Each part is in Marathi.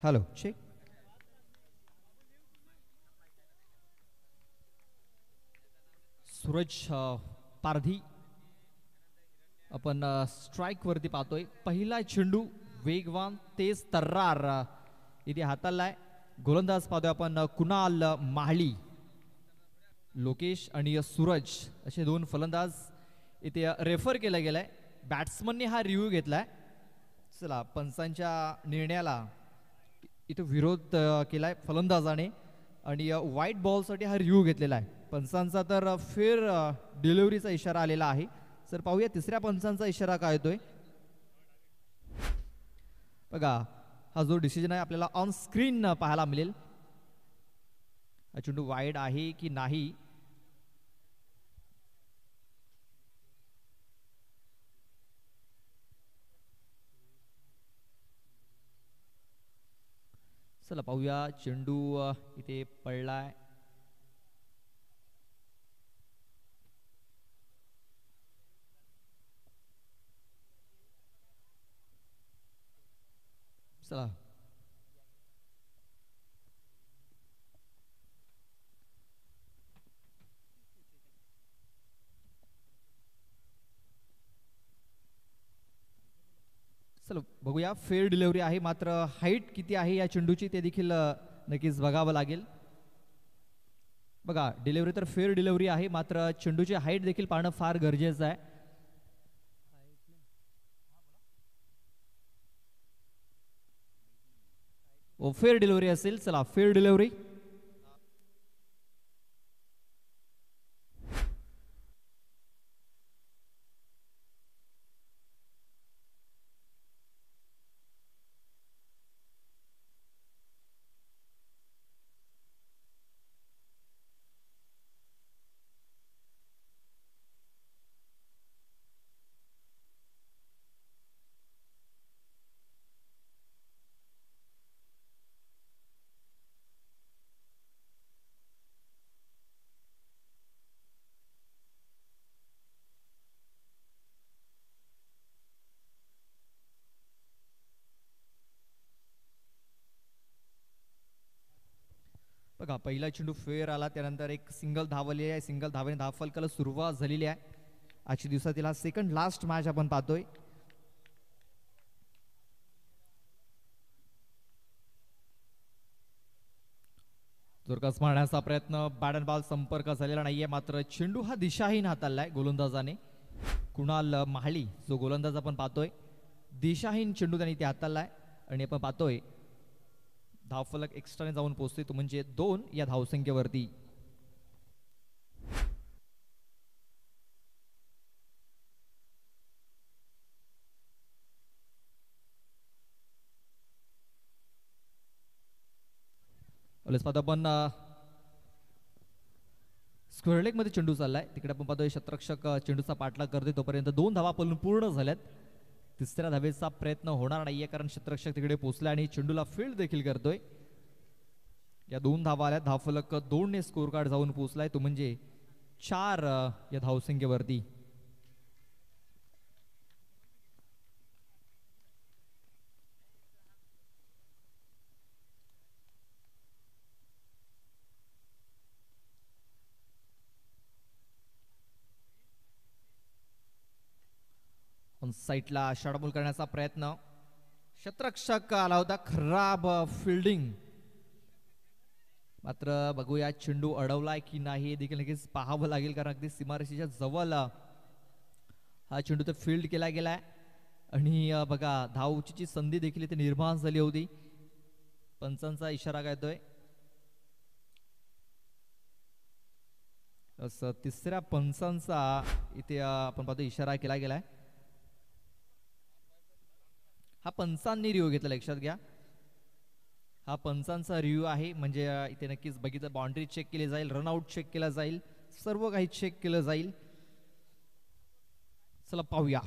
Hello check. सूरज पारधी आपण स्ट्राइक वरती पाहतोय. पहिला चेंडू वेगवान तेज तर्रार इथे हाताळलाय. गोलंदाज पाहतोय आपण कुणाल माहली. लोकेश आणि सूरज असे दोन फलंदाज इथे रेफर केला गेलाय. बॅट्समनने हा रिव्ह्यू घेतलाय. चला, पंचांच्या निर्णयाला इथे विरोध केलाय फलंदाजाने आणि व्हाईट बॉलसाठी हा रिव्ह्यू घेतलेला आहे. पंचांचा तर फेर डिलिव्हरीचा इशारा आलेला आहे. सर पाहूया तिसऱ्या पंचांचा इशारा काय येतोय. बघा, हा जो डिसिजन आहे आपल्याला ऑन स्क्रीन पाहायला मिळेल. हा चेंडू वाईड आहे की नाही. चला पाहूया. चेंडू इथे पडलाय. चला चला बघूया. फेअर डिलिव्हरी आहे, मात्र हाईट किती आहे या चेंडूची ते देखील नक्कीच बघावं लागेल. बघा, डिलिव्हरी तर फेअर डिलिव्हरी आहे, मात्र चेंडूची हाईट देखील पाहणं फार गरजेचं आहे. फेअर डिलिव्हरी असेल. चला, फेअर डिलिव्हरी. बघा, पहिला चेंडू फेअर आला, त्यानंतर एक सिंगल धावली आहे. सिंगल धावेने धावफलकाला सुरुवात झालेली आहे. आजच्या दिवसातील हा सेकंड लास्ट मॅच आपण पाहतोय. जोरकस मारण्याचा प्रयत्न, बॅट अँड बॉल संपर्क झालेला नाहीये, मात्र चेंडू हा दिशाहीन हाताळलाय गोलंदाजाने. कुणाल माहली जो गोलंदाज आपण पाहतोय, दिशाहीन चेंडू त्यांनी ते हाताळलाय आणि आपण पाहतोय धावफलक एक्स्ट्राने जाऊन पोहोचतोय, तो म्हणजे 2 या धावसंख्येवरती. पाहतो आपण स्क्वेअर लेग मध्ये चेंडू चाललाय. तिकडे आपण पाहतोय शतरक्षक चेंडूचा पाठलाग करतोय. तोपर्यंत 2 धावा पूर्ण झाल्यात. तिसऱ्या धावेचा प्रयत्न होणार नाहीये, कारण शतरक्षक तिकडे पोहोचलाय आणि चेंडूला फील्ड देखील करतोय. या 2 धावा आल्या. धावफलक 2 ने स्कोर कार्ड जाऊन पोहोचलाय, तो म्हणजे 4 या धावसंख्येवरती. साईटला शॉटबॉल करण्याचा प्रयत्न. शतरक्षक आला होता. खराब फिल्डिंग. मात्र बघूया चेंडू अडवलाय की नाही देखील नक्कीच पाहावं लागेल, कारण अगदी सीमारेषेच्या जवळ हा चेंडू तर फील्ड केला गेलाय. आणि बघा, धावची संधी देखील इथे निर्माण झाली होती. पंचांचा इशारा काय येतोय. तिसऱ्या पंचांचा इथे आपण पाहतो इशारा केला गेलाय. हा पंचांनी रिव्ह्यू घेतला, लक्षात घ्या. हा पंचांचा रिव्ह्यू आहे, म्हणजे इथे नक्कीच बघितलं, बाउंड्री चेक केली जाईल, रनआउट चेक केला जाईल, सर्व काही चेक केलं जाईल. चला पाहूया.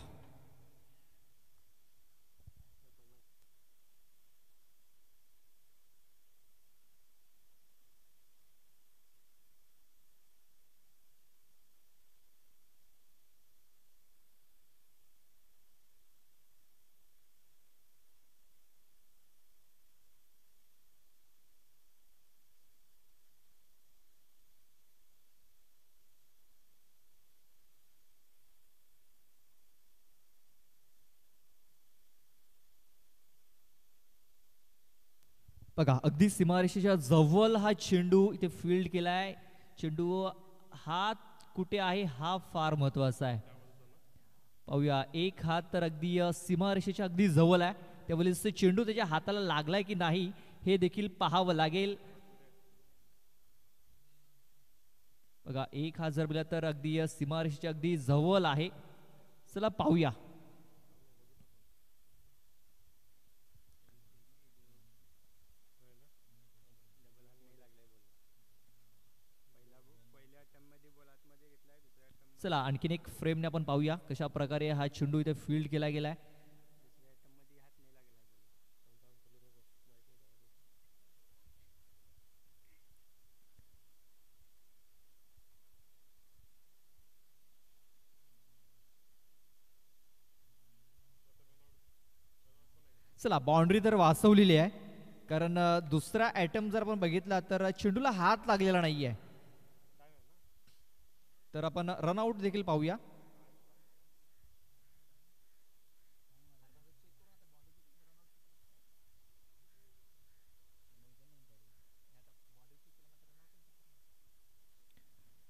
बघा अगदी सीमारेषेच्या जवळ हा चेंडू इथे फील्ड केलाय. चेंडू हात कुठे आहे हा फार महत्वाचा आहे. पाहूया एक हात तर अगदी सीमारेषेच्या अगदी जवळ आहे. त्यावेळेस चेंडू त्याच्या हाताला लागलाय की नाही हे देखील पाहावं लागेल. बघा एक हात जर दिला तर अगदी सीमारेषेच्या अगदी जवळ आहे. चला पाहूया. चला आणखीन एक फ्रेमने आपण पाहूया कशा प्रकारे हा चेंडू इथे फील्ड केला गेलाय. चला बाउंड्री तर वाचवलेली आहे कारण दुसरा ॲटम जर आपण बघितला तर चेंडूला हात लागलेला नाहीये. तर आपण रनआउट देखील पाहूया.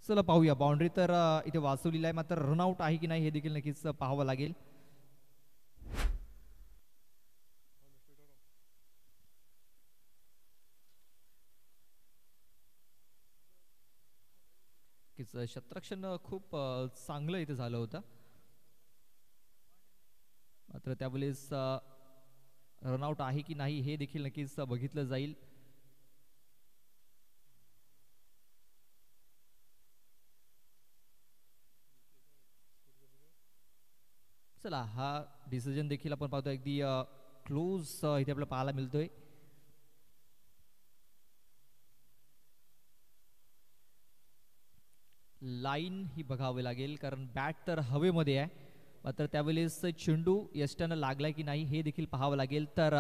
चला पाहूया बाउंड्री तर इथे वाचवलेली आहे मात्र रनआउट आहे की नाही हे देखील नक्कीच पाहावं लागेल. क्षेत्ररक्षण खूप चांगलं इथे झालं होतं मात्र त्यावेळेस रनआउट आहे की नाही हे देखील नक्कीच बघितलं जाईल. चला हा डिसिजन देखील आपण पाहतोय अगदी क्लोज इथे आपल्याला पाहायला मिळतोय. लाईन ही बघावी लागेल कारण बॅट तर हवेमध्ये आहे मात्र त्यावेळेस चेंडू यष्ट्यानं लागलाय की नाही हे देखील पाहावं लागेल. तर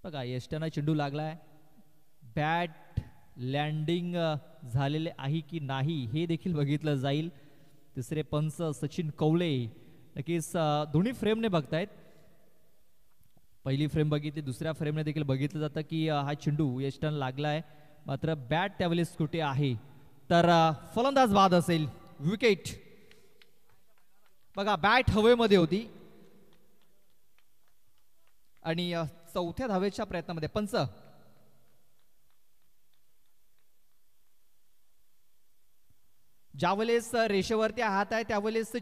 बघा यष्ट्यानं चेंडू लागलाय. बॅट लँडिंग झालेले आहे की नाही हे देखील बघितलं जाईल. तिसरे पंच सचिन कवळे नक्कीच दोन्ही फ्रेमने बघतायत. पहिली फ्रेम बघितली दुसऱ्या फ्रेमने देखील बघितलं जातं की हा चेंडू यष्ट्यानं लागलाय मात्र बॅट त्यावेळेस कुठे आहे. तर फलंदाज बाद असेल. विकेट. बघा बॅट हवेमध्ये होती आणि चौथ्या धावेच्या प्रयत्नामध्ये पंच ज्यावेळेस रेषेवरती हात आहे त्यावेळेस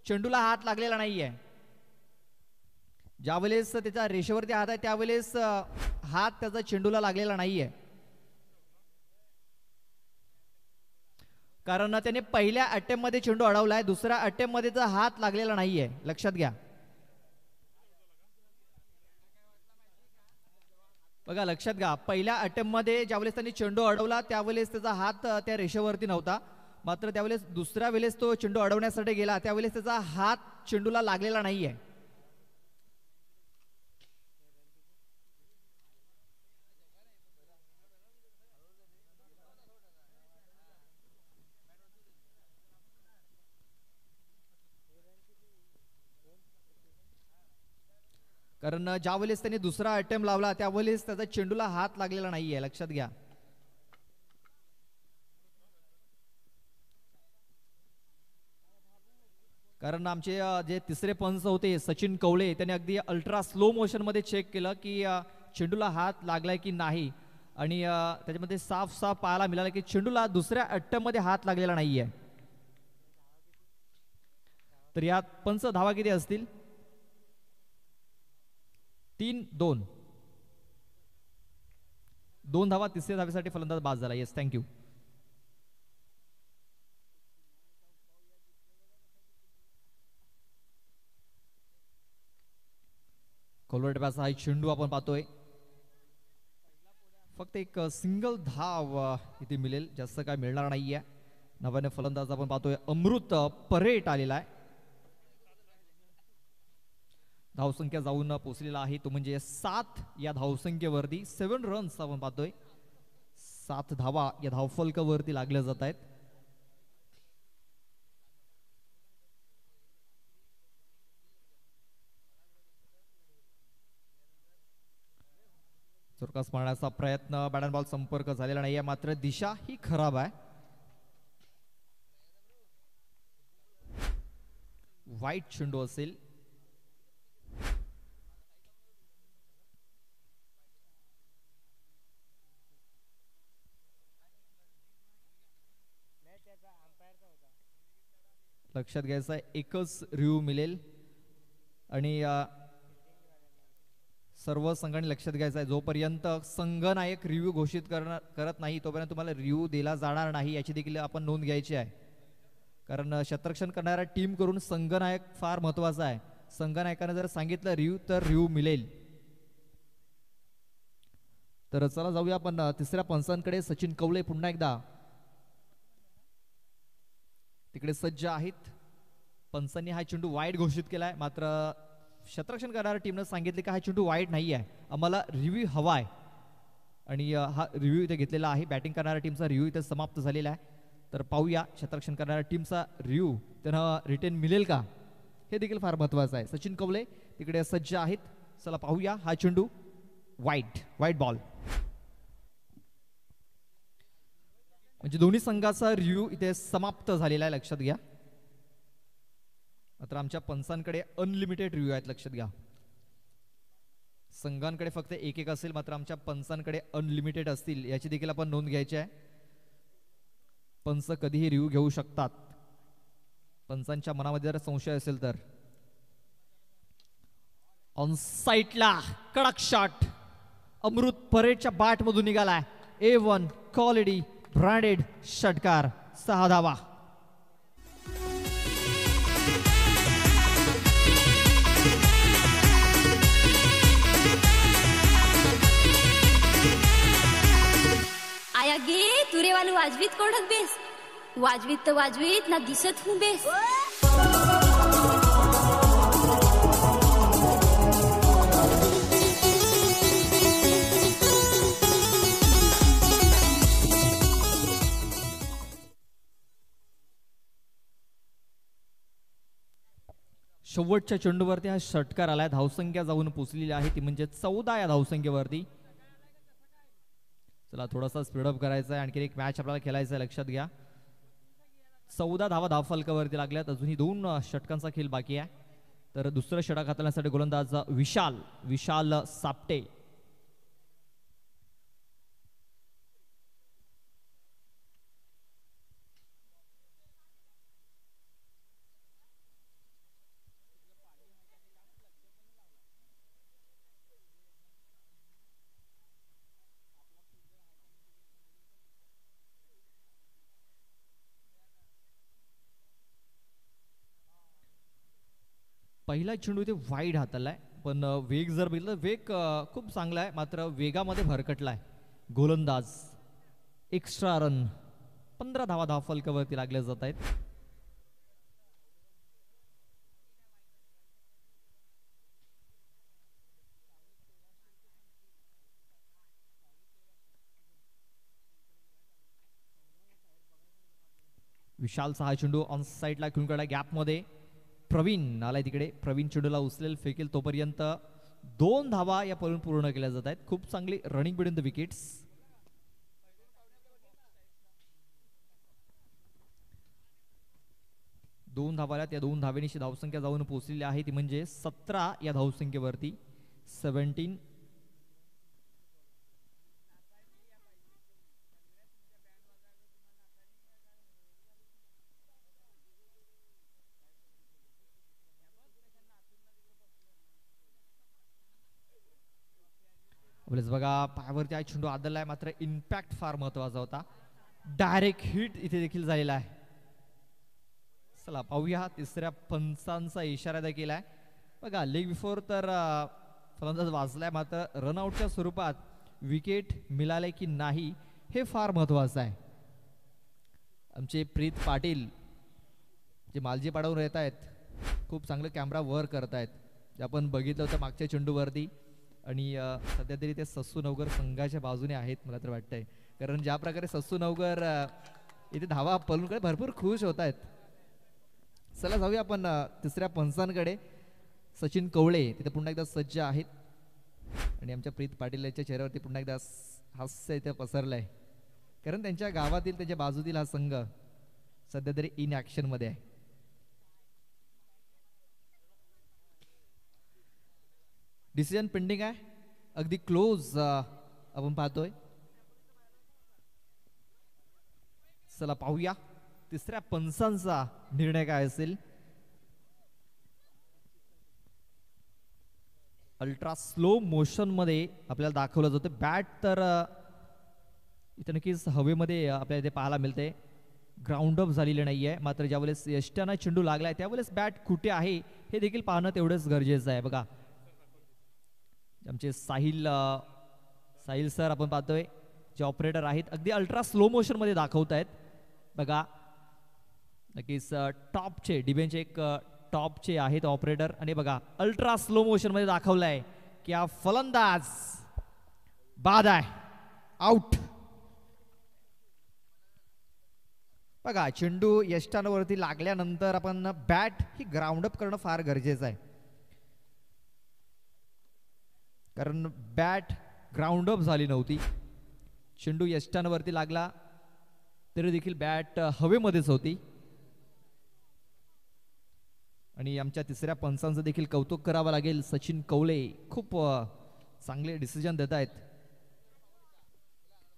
चेंडूला हात लागलेला नाहीये. ज्यावेळेस त्याच्या रेषेवरती हात आहे त्यावेळेस हात त्याचा चेंडूला लागलेला नाहीये कारण त्याने पहिल्या अटेम्प्ट मध्ये चेंडू अडवलाय. दुसऱ्या अटेम्प्ट मध्ये तर हात लागलेला नाहीये. लक्षात घ्या. बघा लक्षात घ्या पहिल्या अटेम्प्ट मध्ये ज्यावेळेस त्यांनी चेंडू अडवला त्यावेळेस त्याचा हात त्या रेषेवरती नव्हता मात्र त्यावेळेस दुसऱ्या वेळेस तो चेंडू अडवण्यासाठी गेला त्यावेळेस त्याचा हात चेंडूला लागलेला नाहीये. कारण ज्यावेळेस त्यांनी दुसरा अटेम्प्ट लावला त्यावेळेस त्याचा चेंडूला हात लागलेला नाहीये. लक्षात घ्या. कारण आमचे जे तिसरे पंच होते सचिन कवळे त्यांनी अगदी अल्ट्रा स्लो मोशन मध्ये चेक केलं की चेंडूला हात लागलाय की नाही आणि त्याच्यामध्ये साफ साफ पाहायला मिळालं की चेंडूला दुसऱ्या अटेम्प्ट मध्ये हात लागलेला नाहीये. तर यात पंच धावा किती असतील. 3-2. 2 धावा तिसऱ्या धावेसाठी फलंदाज बाद झाला. Yes thank you. कोलवर्ट बॅस हा चेंडू आपण पाहतोय. फक्त एक सिंगल धाव इथे मिळेल जास्त काय मिळणार नाहीये. नव्याने फलंदाज आपण पाहतोय अमृत परेट आलेला आहे. धावसंख्या जाऊन पोहोचलेला आहे तो म्हणजे 7 या धावसंख्येवरती 7 रन्स आपण पाहतोय. 7 धावा या धावफलकावरती लागल्या जात आहेत. सुरकास मारण्याचा प्रयत्न, बॅट अँड बॉल संपर्क झालेला नाहीये, मात्र दिशा ही खराब आहे. वाईट चेंडू असेल. लक्षात घ्यायचं आहे एकच रिव्ह्यू मिळेल आणि सर्व संघांनी लक्षात घ्यायचं आहे जोपर्यंत संघनायक रिव्ह्यू घोषित करत नाही तोपर्यंत तुम्हाला रिव्ह्यू दिला जाणार नाही याची देखील आपण नोंद घ्यायची आहे. कारण क्षेत्ररक्षण करणाऱ्या टीम करून संघनायक फार महत्वाचा आहे. संघनायकाने जर सांगितलं रिव्ह्यू तर रिव्ह्यू मिळेल. तर चला जाऊया आपण तिसऱ्या पंचांकडे. सचिन कवळे पुन्हा एकदा तिकडे सज्ज आहेत. पंचांनी हा चेंडू वाईड घोषित केलाय, मात्र क्षेत्ररक्षण करणाऱ्या टीमनं सांगितले की हा चेंडू वाईड नाही आहे, आम्हाला रिव्ह्यू हवा आहे. आणि हा रिव्ह्यू इथे घेतलेला आहे. बॅटिंग करणाऱ्या टीमचा रिव्ह्यू इथे समाप्त झालेला आहे. तर पाहूया क्षेत्ररक्षण करणाऱ्या टीमचा रिव्ह्यू त्यांना रिटर्न मिळेल का, हे देखील फार महत्वाचं आहे. सचिन कवळे तिकडे सज्ज आहेत. चला पाहूया हा चेंडू वाईट बॉल. म्हणजे दोन्ही संघाचा रिव्ह्यू इथे समाप्त झालेला आहे, लक्षात घ्या. मात्र आमच्या पंचांकडे अनलिमिटेड रिव्ह्यू आहेत, लक्षात घ्या. संघांकडे फक्त एक असेल, मात्र आमच्या पंचांकडे अनलिमिटेड असतील याची देखील आपण नोंद घ्यायची आहे. पंच कधीही रिव्ह्यू घेऊ शकतात. पंचांच्या मनामध्ये जर संशय असेल तर. ऑन साइटला कडक शॉट अमृत परेडच्या बॅट मधून निघालाय. A1 क्वालिटी ब्रँडेड षटकार, 6 धावा. आया गे तुरे वालू वाजवीत कोणत बेस, वाजवीत तर वाजवीत ना दिसत हूं बेस. शेवटच्या चेंडूवरती हा षटकार आलाय. धावसंख्या जाऊन पोचलेली आहे ती म्हणजे 14 या धावसंख्येवरती. चला थोडासा स्पीडअप करायचा आहे, आणखी एक मॅच आपल्याला खेळायचा आहे, लक्षात घ्या. 14 धावा धावफलकावरती लागल्यात. अजूनही 2 षटकांचा खेळ बाकी आहे. तर दुसरं षटक हाताळण्यासाठी गोलंदाज विशाल सापटे. पहिला चेंडू इथे वाईड हातालाय, पण वेग जर बघितलं वेग खूप चांगला आहे, मात्र वेगामध्ये भरकटलाय गोलंदाज. एक्स्ट्रा रन 15 धावा धावफलकावरती लागल्या जात आहेत. विशालचा हा चेंडू ऑन साइडला खेळून काढला गॅपमध्ये. प्रवीण आलाय तिकडे. प्रवीण चेंडूला उचलेल, फेकेल, तोपर्यंत 2 धावा या पळून पूर्ण केल्या जात आहेत. खूप चांगली रनिंग बिटवीन द विकेट्स. दोन धावाला त्या 2 धावेनिशी धावसंख्या जाऊन पोहोचलेली आहे ती म्हणजे 17 या धावसंख्येवरती. 17. आपल्याच बघा पायावरती हा चेंडू आदळलाय, मात्र इम्पॅक्ट फार महत्वाचा होता. डायरेक्ट हिट इथे देखील झालेला आहे. चला पाहूया तिसऱ्या पंचांचा इशारा द्या केलाय. बघा लेग बिफोर तर फलंदाज वाचलाय, मात्र रनआउटच्या स्वरूपात विकेट मिळाले की नाही हे फार महत्वाचं आहे. आमचे प्रीत पाटील जे मालजी पाडवून येत आहेत, खूप चांगलं कॅमेरा वर करतायत. जे आपण बघितलं होतं मागच्या चेंडूवरती. आणि सध्या तरी ते सस्सू नवगर संघाच्या बाजूने आहेत मला तर वाटतंय, कारण ज्या प्रकारे सस्सू नवगर इथे धावा पळून भरपूर खुश होत आहेत. चला जाऊया आपण तिसऱ्या पंचांकडे. सचिन कवळे तिथे पुन्हा एकदा सज्ज आहेत. आणि आमच्या प्रीत पाटील यांच्या चेहऱ्यावरती पुन्हा एकदा हास्य इथे पसरलंय, कारण त्यांच्या गावातील त्याच्या बाजूतील हा संघ सध्या तरी इन ऍक्शन मध्ये आहे. डिसिजन पेंडिंग आहे, अगदी क्लोज आपण पाहतोय. चला पाहूया तिसऱ्या पंचांचा निर्णय काय असेल. अल्ट्रा स्लो मोशन मध्ये आपल्याला दाखवलं जातं. बॅट तर इथे नक्कीच हवेमध्ये आपल्याला इथे पाहायला मिळते, ग्राउंड अप झालेले नाहीये. मात्र ज्यावेळेस यष्ट्यानं चेंडू लागलाय त्यावेळेस बॅट कुठे आहे हे देखील पाहणं तेवढंच गरजेचं आहे. बघा आमचे साहिल सर आपण पाहतोय जे ऑपरेटर आहेत, अगदी अल्ट्रा स्लो मोशन मध्ये दाखवत आहेत. बघा नक्कीच टॉपचे डिबेंचे एक टॉपचे आहेत ऑपरेटर, आणि बघा अल्ट्रा स्लो मोशन मध्ये दाखवलंय की हा फलंदाज बाद आहे, आउट. बघा चेंडू यष्टांवरती लागल्यानंतर आपण बॅट ही ग्राउंड अप करणं फार गरजेचं आहे, कारण बॅट ग्राउंड अप झाली नव्हती. चेंडू यष्टांवरती लागला तरी देखील बॅट हवेमध्येच होती. आणि आमच्या तिसऱ्या पंचांचं देखील कौतुक करावं लागेल. सचिन कौले खूप चांगले डिसिजन देत आहेत.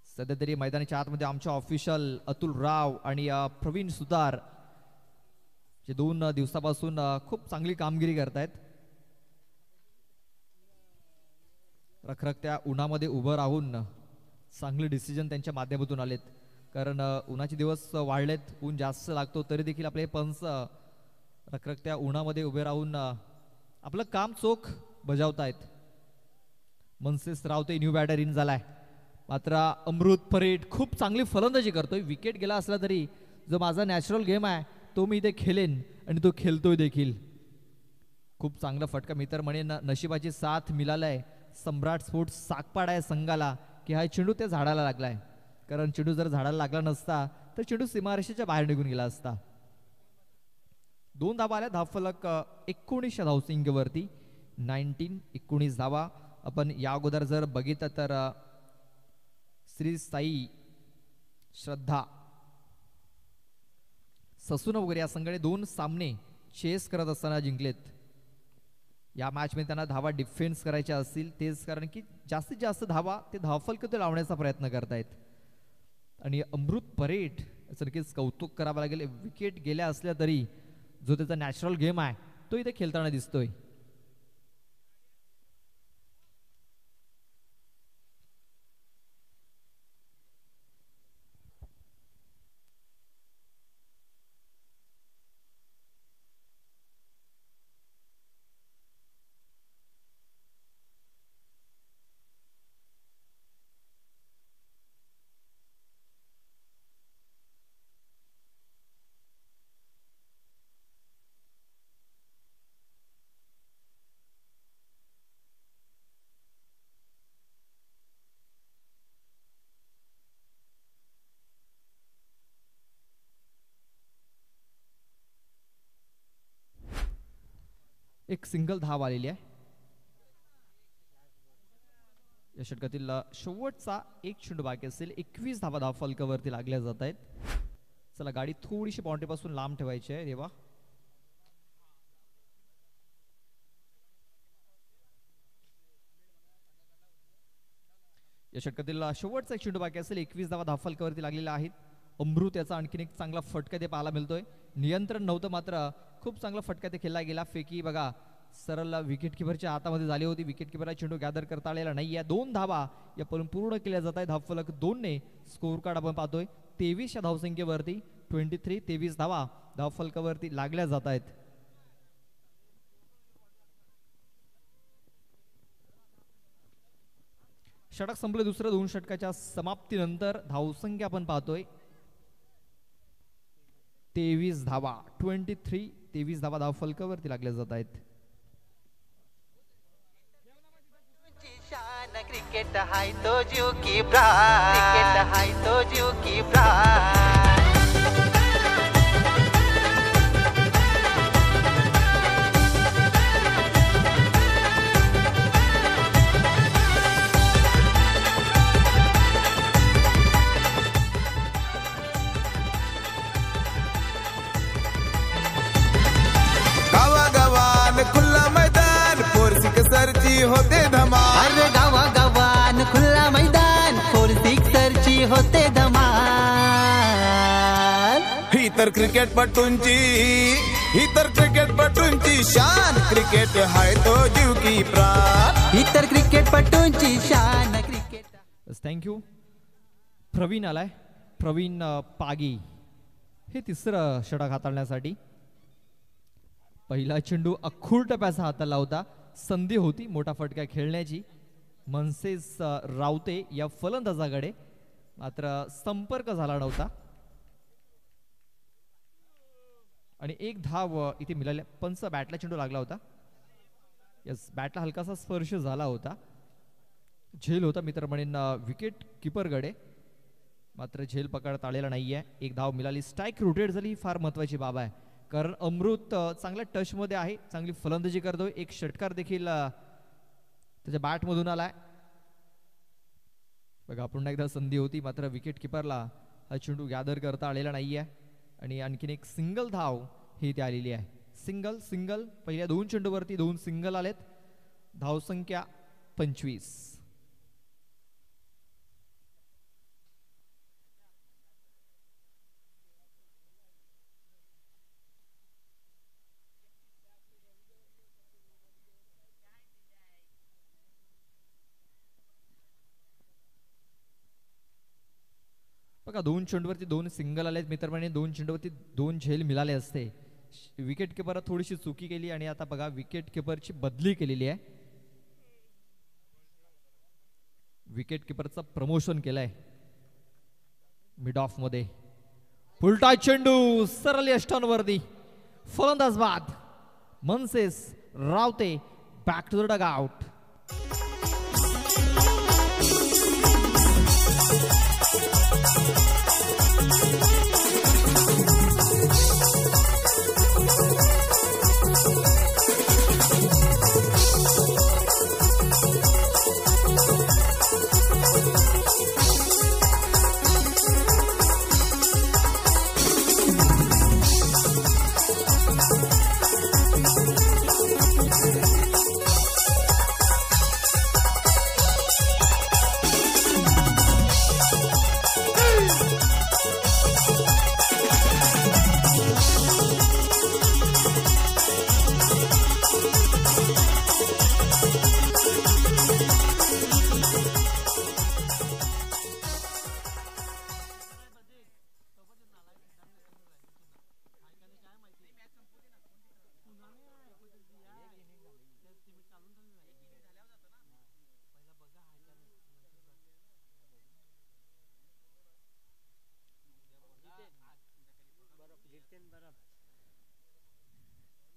सध्या तरी मैदानाच्या आतमध्ये आमचे ऑफिशियल अतुल राव आणि प्रवीण सुतार जे 2 दिवसापासून खूप चांगली कामगिरी करतायत. रखरखत्या उन्हामध्ये उभं राहून चांगले डिसिजन त्यांच्या माध्यमातून आलेत, कारण उन्हाचे दिवस वाढलेत, ऊन जास्त लागतो तरी देखील आपले पंच रखरखत्या उन्हामध्ये उभे राहून आपलं काम चोख बजावतायत. मनसेस रावते न्यू बॅटर इन झालाय, मात्र अमृत परेड खूप चांगली फलंदाजी करतोय. विकेट गेला असला तरी जो माझा नॅचरल गेम आहे तो मी इथे खेळेन आणि तो खेळतोय देखील. खूप चांगला फटका, मी तर म्हणेन नशिबाची साथ मिळालाय सम्राट स्पोर्ट्स साकपाड आहे संघाला की हा चेंडू त्या झाडाला लागलाय, कारण चेंडू जर झाडाला लागला नसता तर चेंडू सीमारेषेच्या बाहेर निघून गेला असता. 2 धावा आल्या, धावफलक 19 धावसंख्येवरती 19 धावा. आपण या अगोदर जर बघितलं तर श्री साई, श्रद्धा, ससून वगैरे या संघाने 2 सामने चेस करत असताना जिंकलेत. या मॅच मध्ये त्यांना धावा डिफेन्स करायच्या असतील, तेच कारण की जास्तीत जास्त धावा ते धावफलक लावण्याचा प्रयत्न करतायत. आणि अमृत परेड याचं नक्कीच कौतुक करावं लागेल. विकेट गेल्या असल्या तरी जो त्याचा नॅचरल गेम आहे तो इथे खेळताना दिसतोय. एक सिंगल धाव आलेली आहे. या षटकातील शेवटचा एक चेंडू बाकी असेल. 21 धावा धावफलकावरती लागल्या जात आहेत. चला गाडी थोडीशी बाउंड्री पासून लांब ठेवायची आहे. देवा या षटकातील शेवटचा एक चेंडू बाकी असेल. 21 धावा धावफलकावरती लागलेल्या आहेत. अमृत याचा आणखीन एक चांगला फटका ते पाहायला मिळतोय. नियंत्रण नव्हतं मात्र खूप चांगला फटका ते खेळला गेला. फेकी बघा सरळ विकेट किपरच्या हातामध्ये झाली होती. विकेट किपरला चेंडू गॅदर करता आलेला नाही. या 2 धावा या पूर्ण केल्या जात आहेत. धावफलक 2 ने स्कोर कार्ड आपण पाहतोय 23 या धावसंख्येवरती 23 धावा धावफलकावरती लागल्या जात आहेत. षटक संपले. दुसऱ्या 2 षटकाच्या समाप्तीनंतर धावसंख्या आपण पाहतोय 23 धावा 23 धावा धावफलकावरती लागल्या जात आहेत. क्रिकेट हाय तो जीव की प्राण, क्रिकेट हाय तो जीव की प्राण. होते धमाल. अरे गावा गावान खुल्ला मैदान 4 सिक्सरची होते धमाल. ही तर क्रिकेटपटूंची शान. क्रिकेट हाय तो जीव की प्राण. इतर क्रिकेटपटूंची शान. क्रिकेट. थँक्यू. प्रवीण आलाय. प्रवीण पागी हे तिसरं षटक हाताळण्यासाठी. पहिला चेंडू अख्खूर टप्प्याचा हाताला होता. संधी होती मोठा फटका खेळण्याची मनसेस रावते या फलंदाजाकडे, मात्र संपर्क झाला नव्हता आणि एक धाव इथे मिळाल्या. पंच बॅटला चेंडू लागला होता. यस, बॅटला हलकासा स्पर्श झाला होता. झेल होता मित्र म्हणेन विकेट किपरकडे, मात्र झेल पकडता आलेला नाहीये. एक धाव मिळाली. स्ट्राईक रोटेट झाली. ही फार महत्वाची बाब आहे, कारण अमृत चांगल्या टचमध्ये आहे, चांगली फलंदाजी करतोय. एक षटकार देखील त्याच्या बॅटमधून आलाय. बघा पुन्हा एकदा संधी होती, मात्र विकेट किपरला हा चेंडू गॅदर करता आलेला नाहीये आणि आणखीन एक सिंगल धाव ही इथे आलेली आहे. सिंगल सिंगल पहिल्या 2 चेंडूवरती 2 सिंगल आलेत. धावसंख्या 25. बघा 2 चेंडूवरती 2 सिंगल आलेत मित्रमंडळी. 2 चेंडूवरती 2 झेल मिळाले असते. विकेट किपर थोडीशी चुकी केली आणि आता बघा विकेट किपरची बदली केलेली आहे. विकेट किपरचं प्रमोशन केलंय मिड ऑफ मध्ये. फुलटा चेंडू सरळ यष्टांवरती. फलंदाज बाद. मनसेस Rawate back to the dugout.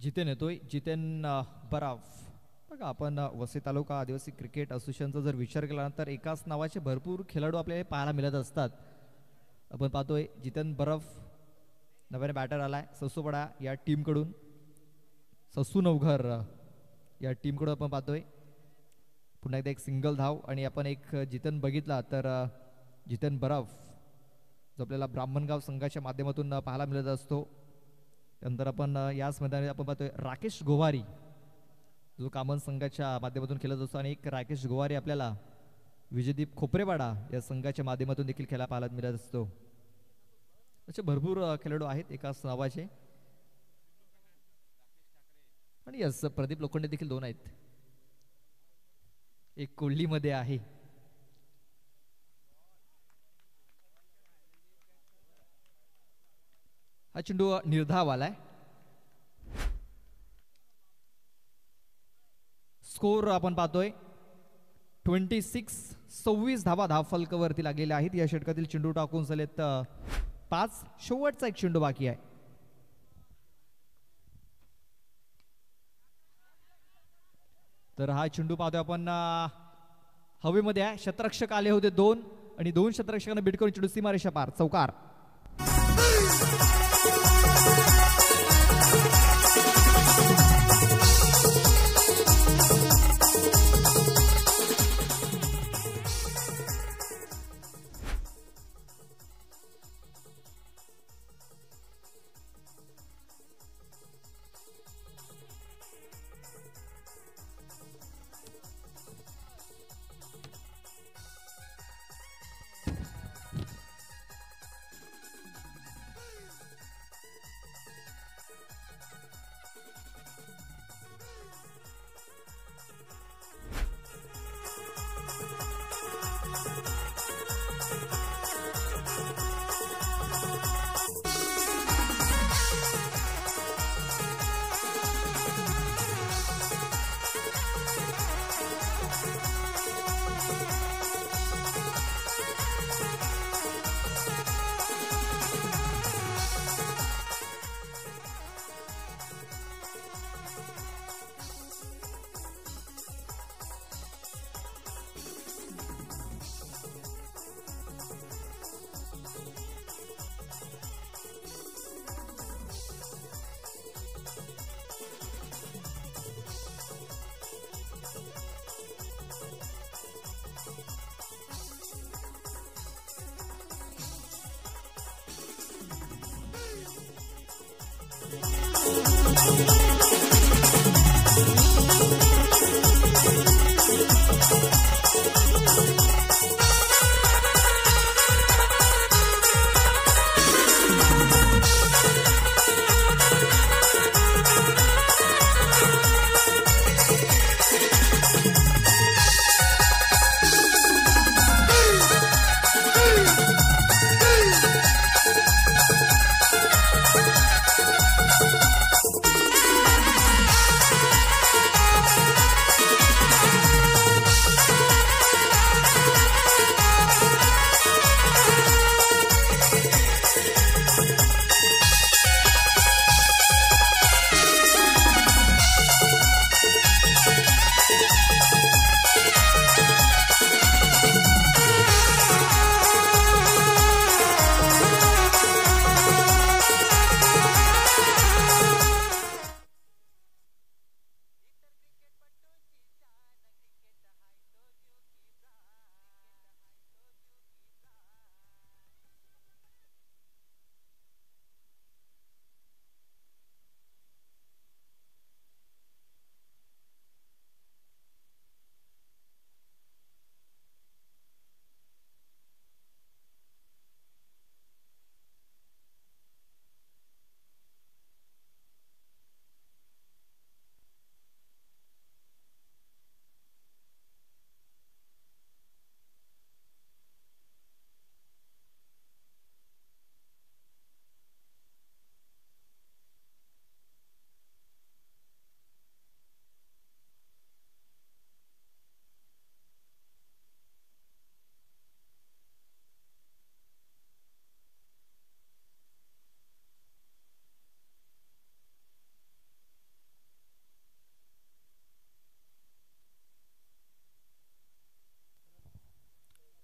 Jiten येतोय. जितेन बराफ. बघा आपण वसई तालुका आदिवासी क्रिकेट असोसिएशनचा जर विचार केला तर एकाच नावाचे भरपूर खेळाडू आपल्याला पाहायला मिळत असतात. आपण पाहतोय जितेन बरफ नव्याने बॅटर आलाय ससूपडा या टीमकडून. ससू नवघर या टीमकडून आपण पाहतोय. पुन्हा एकदा एक सिंगल धाव आणि आपण एक जितेन बघितला तर जितेन बरफ जो आपल्याला ब्राह्मणगाव संघाच्या माध्यमातून पाहायला मिळत असतो. त्यानंतर आपण याच मैदानात आपण पाहतोय राकेश गोवारी जो कामन संघाच्या माध्यमातून खेळत असतो आणि एक राकेश गोवारी आपल्याला विजयदीप खोपरेवाडा या संघाच्या माध्यमातून देखील खेळायला पाहायला मिळत असतो. असे भरपूर खेळाडू आहेत एकाच नावाचे. आणि यस प्रदीप लोखंडे देखील 2 आहेत. एक कोल्लीमध्ये आहे. हा चेंडू निर्धाव आलाय. स्कोर आपण पाहतोय 26 धावा धावफलकावरती लागलेल्या आहेत. या षटकातील चेंडू टाकून झालेत 5. शेवटचा एक चेंडू बाकी आहे. तर हा चेंडू पाहतोय आपण हवेमध्ये आहे. शतरक्षक आले होते 2 आणि 2 शतरक्षकांना बीट करून चेंडू सीमारेषा पार. चौकार.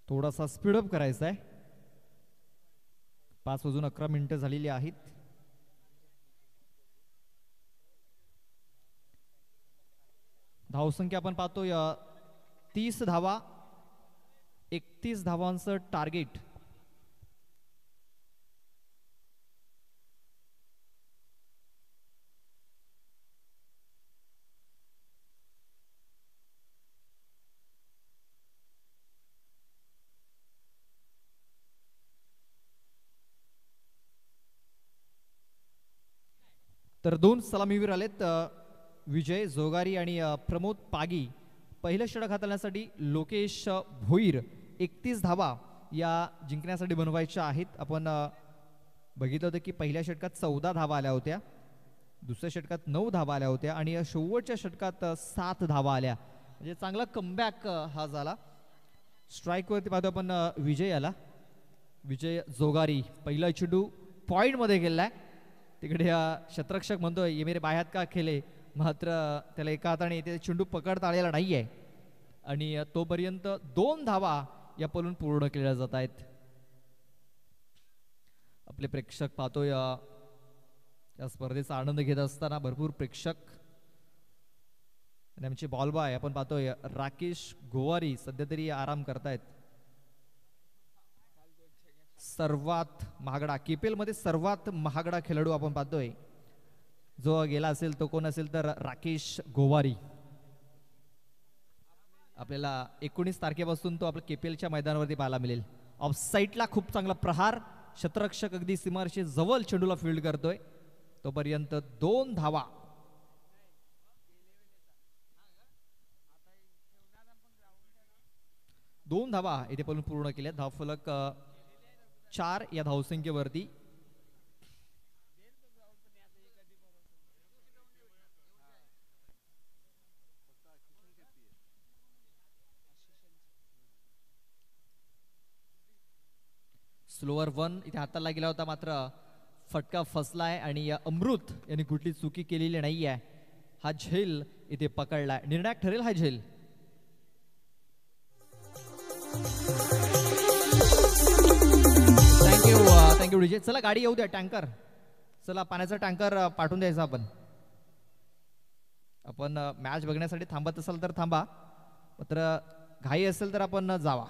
थोडासा स्पीडअप करायचा आहे. 5:11 झालेली आहेत. धावसंख्या आपण पाहतोय 30 धावा, 31 धावांचं टार्गेट. तर 2 सलामीवीर आलेत, विजय जोगारी आणि प्रमोद पागी. पहिलं षटक हाताळण्यासाठी लोकेश भोईर 31 धावा या जिंकण्यासाठी बनवायच्या आहेत. आपण बघितलं होतं की पहिल्या षटकात 14 धावा आल्या होत्या, दुसऱ्या षटकात 9 धावा आल्या होत्या आणि शेवटच्या षटकात 7 धावा आल्या. म्हणजे चांगला कमबॅक हा झाला. स्ट्राईकवरती पाहतो आपण विजय आला, विजय जोगारी. पहिला चेंडू पॉईंटमध्ये गेलाय. तिकडे शतरक्षक म्हणतोय ये मेरे बाय हात का खेले, मात्र त्याला एका हाताने ते चेंडू पकडता आलेला नाहीये आणि तोपर्यंत 2 धावा या पलून पूर्ण केल्या जात आहेत. आपले प्रेक्षक पाहतोय या स्पर्धेचा आनंद घेत असताना भरपूर प्रेक्षक. आणि आमचे बॉल बॉय आपण पाहतोय राकेश गोवारी सध्या तरी आराम करतायत. सर्वात महागडा केपीएल मध्ये सर्वात महागडा खेळाडू आपण पाहतोय जो गेला असेल तो कोण असेल तर राकेश गोवारी. आपल्याला 19 तारखेपासून तो आपल्या केपीएलच्या मैदानावरती पाहायला मिळेल. ऑफ साईडला खूप चांगला प्रहार, शतरक्षक अगदी सीमारेषे जवळ चेंडूला फील्ड करतोय. तोपर्यंत 2 धावा. दोन धावा इथे पण पूर्ण केल्या. धावफलक 4 या धावसंख्येवरती. स्लोअर 1 इथे हाताला गेला होता, मात्र फटका फसलाय आणि अमृत यांनी कुठली चुकी केलेली नाहीये. हा झेल इथे पकडलाय. निर्णायक ठरेल हा झेल. थँक्यू विजय. चला गाडी येऊ द्या, टँकर. चला पाण्याचा टँकर पाठवून द्यायचा. आपण मॅच बघण्यासाठी थांबत असाल तर थांबा, मात्र घाई असेल तर आपण जावा.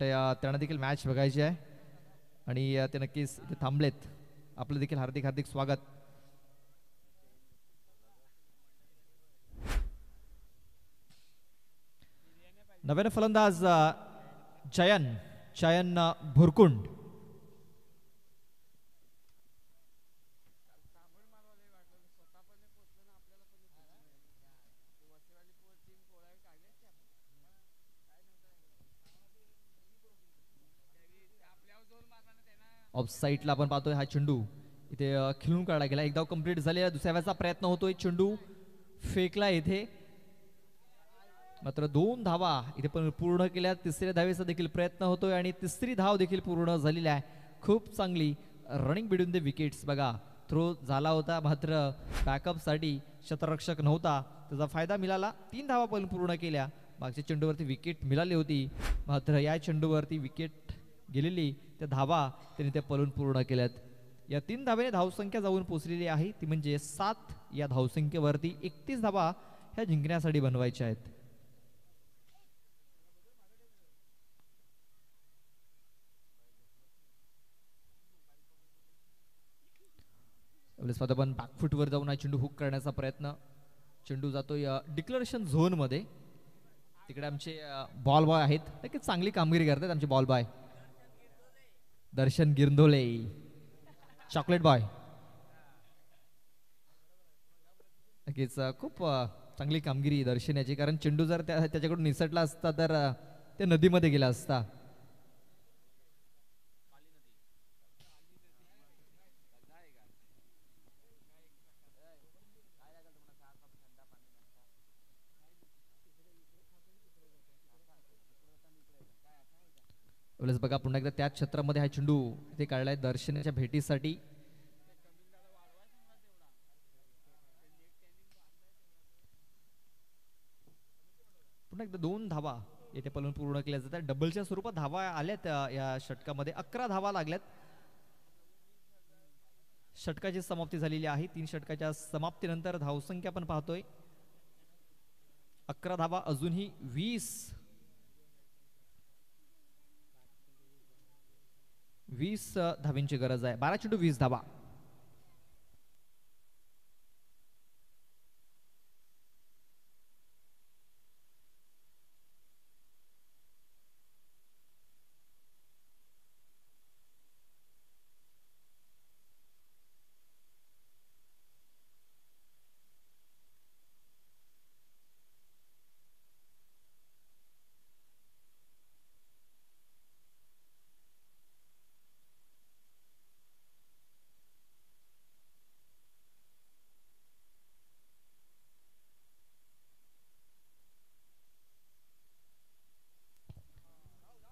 त्यांना देखील मॅच बघायची आहे आणि ते नक्कीच इथे थांबलेत. आपलं देखील हार्दिक हार्दिक स्वागत. नव्याने फलंदाज चयन भुरकुंड. ऑफ साईडला आपण पाहतोय हा चेंडू इथे खेळून काढला गेला. एक धाव कंप्लीट झालेला. दुसऱ्या धावेचा प्रयत्न होतोय. चेंडू फेकला इथे, मात्र 2 धावा इथे पण पूर्ण केल्या. तिसऱ्या धावेचा देखील प्रयत्न होतोय आणि तिसरी धाव देखील पूर्ण झालेली आहे. खूप चांगली रनिंग बिटवीन द विकेट्स. बघा, थ्रो झाला होता मात्र बॅकअप साठी शतरक्षक नव्हता, त्याचा फायदा मिळाला. 3 धावा पण पूर्ण केल्या. मागच्या चेंडूवरती विकेट मिळाली होती, मात्र या चेंडूवरती विकेट गेलेली. त्या धावा त्यांनी त्या पलून पूर्ण केल्यात. या 3 धावेने धावसंख्या जाऊन पोहोचलेली आहे, ती म्हणजे 7 या धावसंख्येवरती. 31 धावा ह्या जिंकण्यासाठी बनवायच्या आहेत. आपण बॅकफुट वर जाऊन हा चेंडू हुक करण्याचा प्रयत्न. चेंडू जातोय डिक्लेरेशन झोन मध्ये. तिकडे आमचे बॉल बॉय आहेत, नक्कीच चांगली कामगिरी करतात आमचे बॉल बॉय. दर्शन गिरंदोले, चॉकलेट बॉय, नक्कीच खूप चांगली कामगिरी दर्शन याची. कारण चेंडू जर त्याच्याकडून निसटला असता तर ते नदीमध्ये गेला असता. बघा पुन्हा एकदा त्याच क्षेत्रामध्ये हा चेंडू इथे काढलाय दर्शनाच्या भेटीसाठी. पुन्हा एकदा 2 धावा येथे पलून पूर्ण केल्या जातात. डबलच्या स्वरूपात धावा आल्यात या षटकामध्ये. 11 धावा लागल्यात. षटकाची समाप्ती झालेली आहे. 3 षटकाच्या समाप्तीनंतर धावसंख्या आपण पाहतोय 11 धावा, अजूनही 20 धावींची गरज आहे. 12 चेंडू 20 धावा.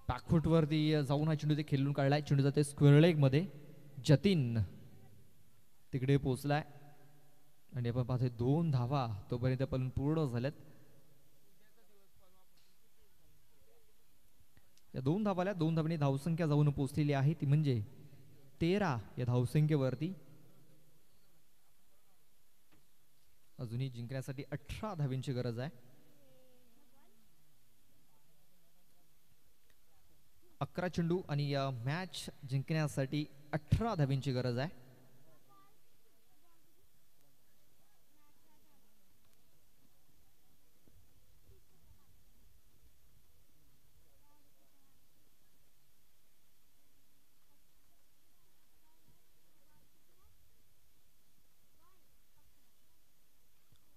बॅकफूट वरती जाऊन हा चेंडू ते खेळून काढलाय. चेंडू जाते स्क्वेअर लेग मध्ये. जतीन तिकडे पोहोचलाय आणि आपण पाहतोय 2 धावा तोपर्यंत पण पूर्ण झाल्यात. या 2 धावाला 2 धावांनी धावसंख्या जाऊन पोहोचलेली आहे, ती म्हणजे 13 या धावसंख्येवरती. अजूनही जिंकण्यासाठी 18 धावींची गरज आहे. 11 चेंडू आणि या मॅच जिंकण्यासाठी 18 धावींची गरज आहे.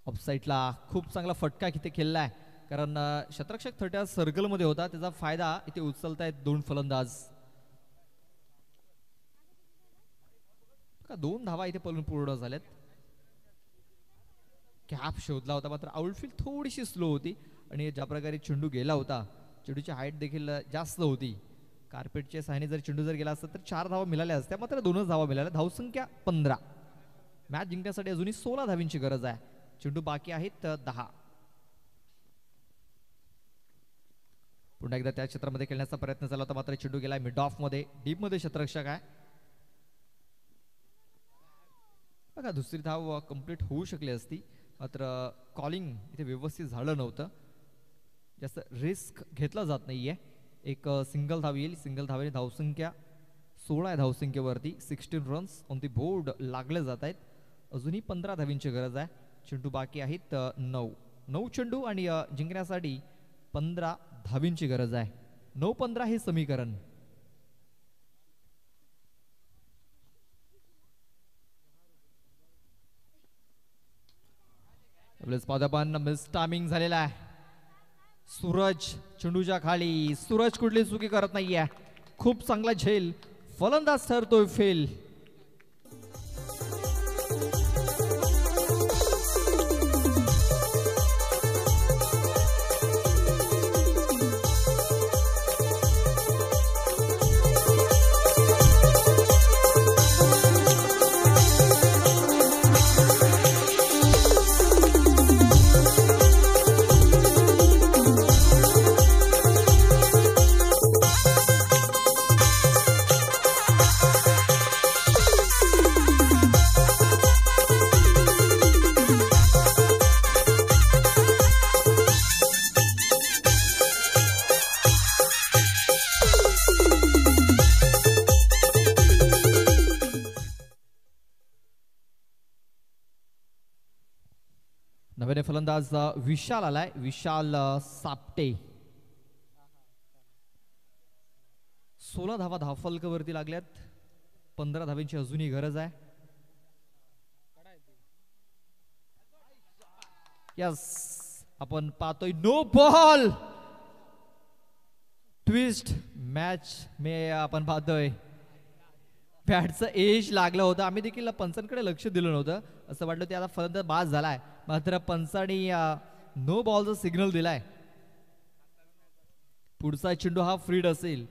ऑफसाईडला खूप चांगला फटका इथे खेळलाय, कारण शतरक्षक थर्ट्या सर्कल मध्ये होता. त्याचा फायदा इथे उचलतायत 2 फलंदाज. 2 धावा इथे पळून पूर्ण झाल्यात. कॅप शोधला होता, मात्र आउटफील्ड थोडीशी स्लो होती आणि ज्या प्रकारे चेंडू गेला होता, चेंडूची हाईट देखील जास्त होती. कार्पेटच्या सहाय्याने जर चेंडू जर गेला असता तर 4 धावा मिळाल्या असत्या, मात्र 2च धावा मिळाल्या. धावसंख्या 15. मॅच जिंकण्यासाठी अजूनही 16 धावींची गरज आहे. चेंडू बाकी आहेत 10. पुन्हा एकदा त्या क्षेत्रामध्ये खेळण्याचा प्रयत्न झाला होता, मात्र चेंडू गेलाय मिड ऑफ मध्ये. डीप मध्ये क्षेत्ररक्षक आहे. बघा, दुसरी धाव कंप्लीट होऊ शकली असती, मात्र कॉलिंग इथे व्यवस्थित झालं नव्हतं. जास्त रिस्क घेतला जात नाहीये. एक सिंगल धाव येईल. सिंगल धावेने धावसंख्या 16 आहे. धावसंख्येवरती 16 रन्स ऑन दी बोर्ड लागले जात आहेत. अजूनही 15 धावींची गरज आहे. चेंडू बाकी आहेत 9 चेंडू आणि जिंकण्यासाठी 15 धावींची गरज आहे. 9-15 हे समीकरण. आपण मिस टायमिंग झालेला आहे. सूरज चेंडूच्या खाली. सूरज कुठली चुकी करत नाहीये. खूप चांगला झेल. फलंदाज ठरतोय फेल. नव्याने फलंदाज विशाल आलाय. विशाल सापटे. 16 धावा धावफलकावरती लागल्यात. 15 धावींची अजूनही गरज आहे. यस, आपण पाहतोय नो बॉल ट्विस्ट मॅच मे आपण पाहतोय. बॅटचं एज लागलं होतं. आम्ही देखील पंचांकडे लक्ष दिलं नव्हतं. असं वाटलं ते आता फलंदाज बाद झालाय, मात्र पंचांनी नो बॉलचा सिग्नल दिलाय. पुढचा चेंडू हा फ्रीड असेल.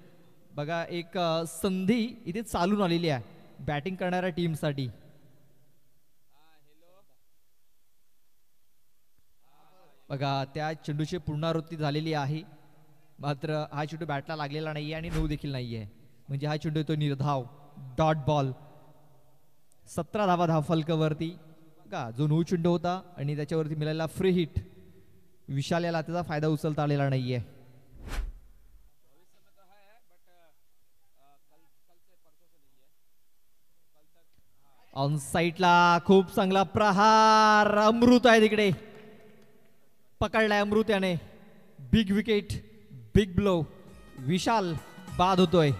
बघा, एक संधी इथे चालून आलेली आहे बॅटिंग करणाऱ्या टीमसाठी. बघा त्या चेंडूची पुनरावृत्ती झालेली आहे, मात्र हा चेंडू बॅटला लागलेला नाहीये आणि 9 देखील नाहीये, म्हणजे हा चेंडू येतो निर्धाव, डॉट बॉल. 17 धावा धावफलकावरती का जो 9 चेंडू होता आणि त्याच्यावरती मिळालेला फ्री हिट विशाल याला त्याचा फायदा उचलता आलेला नाहीये. ऑन साईडला खूप चांगला प्रहार, अमृत आहे तिकडे, पकडलाय अमृत याने. बिग विकेट, बिग ब्लो, विशाल बाद होतोय.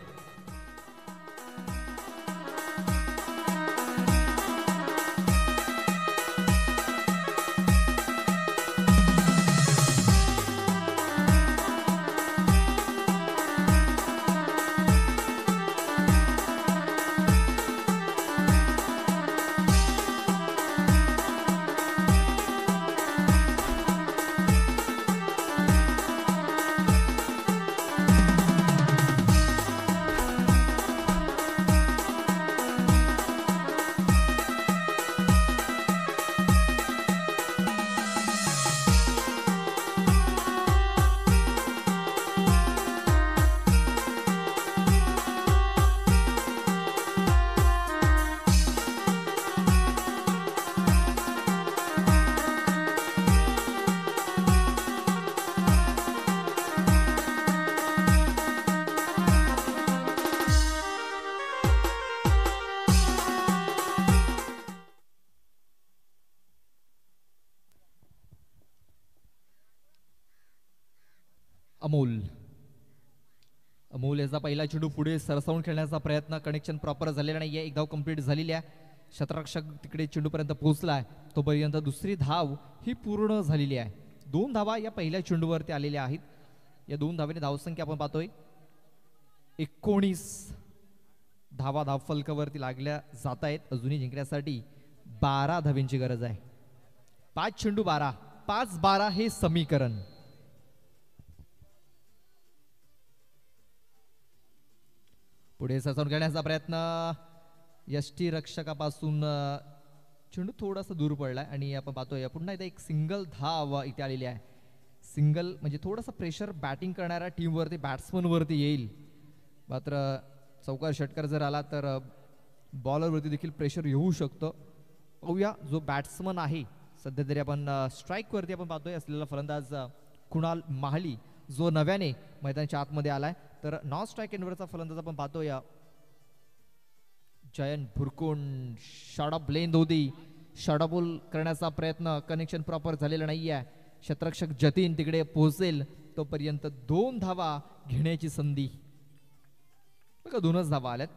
अमोल याचा पहिला चेंडू पुढे सरसावून खेळण्याचा प्रयत्न, कनेक्शन प्रॉपर झालेला नाहीये. एक धाव कंप्लीट झालेली आहे, क्षेत्ररक्षक तिकडे चेंडूपर्यंत पोहोचलाय, तोपर्यंत दुसरी धाव ही पूर्ण झालेली आहे. 2 धावा या पहिल्या चेंडूवरती आलेल्या आहेत. या 2 धावेने धावसंख्या आपण पाहतोय 19 धावा धावफलकावरती लागल्या जात आहेत. अजूनही जिंकण्यासाठी 12 धावेंची गरज आहे. 5 चेंडू 12, 5-12 हे समीकरण. पुढे सरसावून खेळण्याचा प्रयत्न, यष्टी रक्षकापासून चेंडू थोडासा दूर पडलाय आणि आपण पाहतोय पुन्हा एकदा एक सिंगल धाव इथे आलेली आहे. सिंगल म्हणजे थोडासा प्रेशर बॅटिंग करणाऱ्या टीमवरती, बॅट्समनवरती येईल, मात्र चौकार षटकार जर आला तर बॉलरवरती देखील प्रेशर येऊ शकतं. पाहूया जो बॅट्समन आहे सध्या तरी आपण स्ट्राईकवरती आपण पाहतोय असलेला फलंदाज कुणाल माहली, जो नव्याने मैदानाच्या आतमध्ये आलाय. तर नॉन स्ट्राईक एंडवरचा फलंदाज आपण पाहतोय जयन भुरकुंड. शॉर्ट लेंथ होती, शॉर्ट बॉल करण्याचा प्रयत्न, कनेक्शन प्रॉपर झालेलं नाहीये. क्षेत्ररक्षक जतीन तिकडे पोहोचेल तोपर्यंत 2 धावा घेण्याची संधी. बघा 2च धावा आल्यात.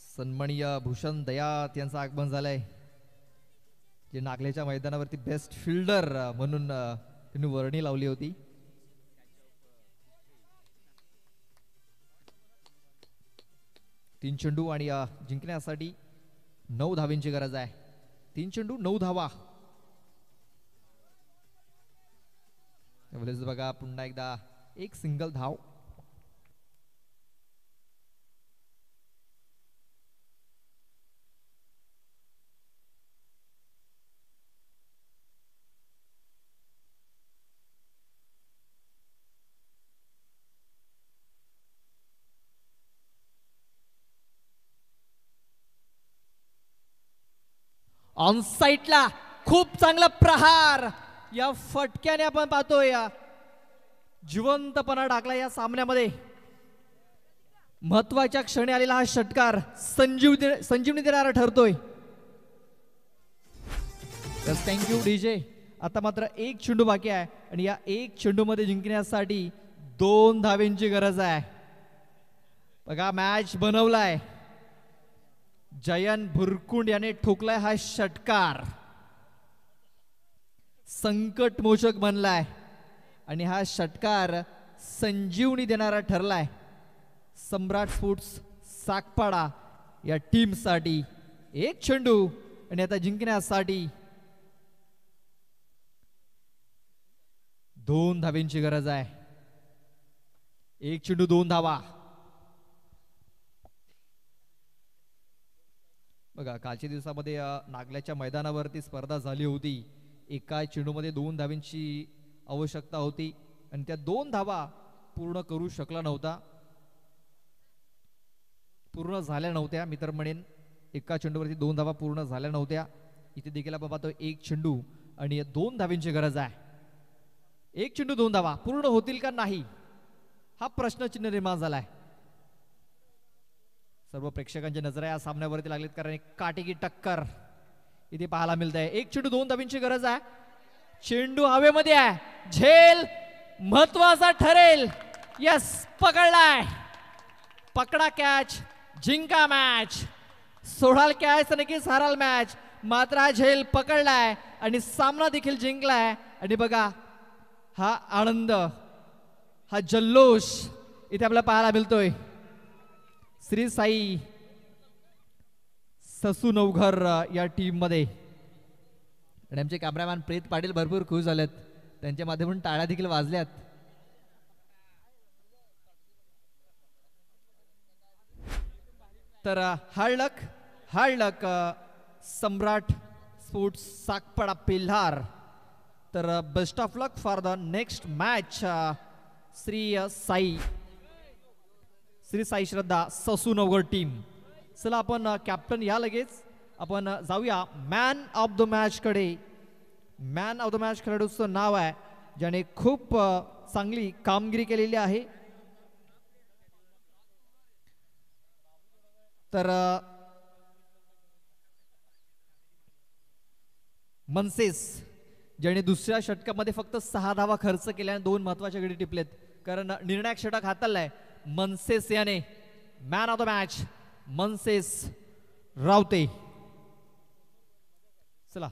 सन्माननीय भूषण दयात यांचं आगमन झालंय, जे नागल्याच्या मैदानावरती बेस्ट फिल्डर म्हणून त्यांनी वर्णी लावली होती. तीन चेंडू आणि जिंकण्यासाठी 9 धावेंची गरज आहे. 3 चेंडू 9 धावा. बघा पुन्हा एकदा एक सिंगल धाव. ऑन साईडला खूप चांगला प्रहार, या फटक्याने आपण पाहतोय जिवंतपणा टाकला या सामन्यामध्ये. महत्वाच्या क्षणी आलेला हा षटकार संजीवनी देणारा ठरतोय. Thank you DJ. आता मात्र 1 चेंडू बाकी आहे आणि या 1 चेंडू मध्ये जिंकण्यासाठी 2 धावेंची गरज आहे. बघा मॅच बनवलाय, जयन भुरकुंड याने ठोकलाय हा षटकार, संकटमोचक बनलाय आणि हा षटकार संजीवनी देणारा ठरलाय सम्राट स्पोर्ट्स साकपाडा या टीम साठी. 1 चेंडू आणि आता जिंकण्यासाठी 2 धावेंची गरज आहे. 1 चेंडू 2 धावा. बघा कालच्या दिवसामध्ये नागल्याच्या मैदानावरती स्पर्धा झाली होती. एका चेंडूमध्ये 2 धावांची आवश्यकता होती आणि त्या 2 धावा पूर्ण करू शकला नव्हता, पूर्ण झाल्या नव्हत्या. मी तर म्हणेन एका चेंडूवरती 2 धावा पूर्ण झाल्या नव्हत्या. इथे देखील आपण पाहतो एक चेंडू आणि 2 धावांची गरज आहे. एक चेंडू 2 धावा पूर्ण होतील का नाही हा प्रश्नचिन्ह निर्माण झालाय. सर्व प्रेक्षकांच्या नजरा या सामन्यावरती लागलीत कारण एक काटेकी टक्कर इथे पाहायला मिळत आहे. एक चेंडू 2 धावांची गरज आहे. चेंडू हवेमध्ये आहे, झेल महत्वाचा ठरेल. यस, पकडलाय, पकडा कॅच, जिंका मॅच. सोडाल कॅच तर नक्कीच हाराल मॅच. मात्र हा झेल पकडलाय आणि सामना देखील जिंकलाय. आणि बघा हा आनंद, हा जल्लोष इथे आपल्याला पाहायला मिळतोय. श्री साई ससूनवघर या टीम मध्ये. आणि आमचे कॅमेरामॅन प्रीत पाटील भरपूर खुश झालेत, त्यांच्या माध्यमातून टाळ्या देखील वाजल्यात. तर हार्डलक सम्राट स्पोर्ट्स साकपडा पिल्हार. तर best of luck for the next match Shri Sai Shraddha Sasunavghar team. चला आपण कॅप्टन या लगेच आपण जाऊया मॅन ऑफ द मॅच कडे. मॅन ऑफ द मॅच खेळाडूचं नाव आहे ज्याने खूप चांगली कामगिरी केलेली आहे. तर मनसेस ज्याने दुसऱ्या षटकामध्ये फक्त 6 धावा खर्च केल्या आणि 2 महत्वाच्या गडी टिपलेत, कारण निर्णायक षटक हाताळलाय मनसेस याने. मॅन ऑफ द मॅच मनसेस रावते. चला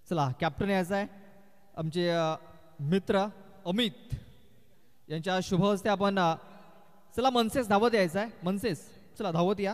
चला कॅप्टन यायचा आहे आमचे मित्र अमित यांच्या शुभ हस्ते आपण. चला मनसेस धावत यायचा आहे. मनसेस चला धावत या.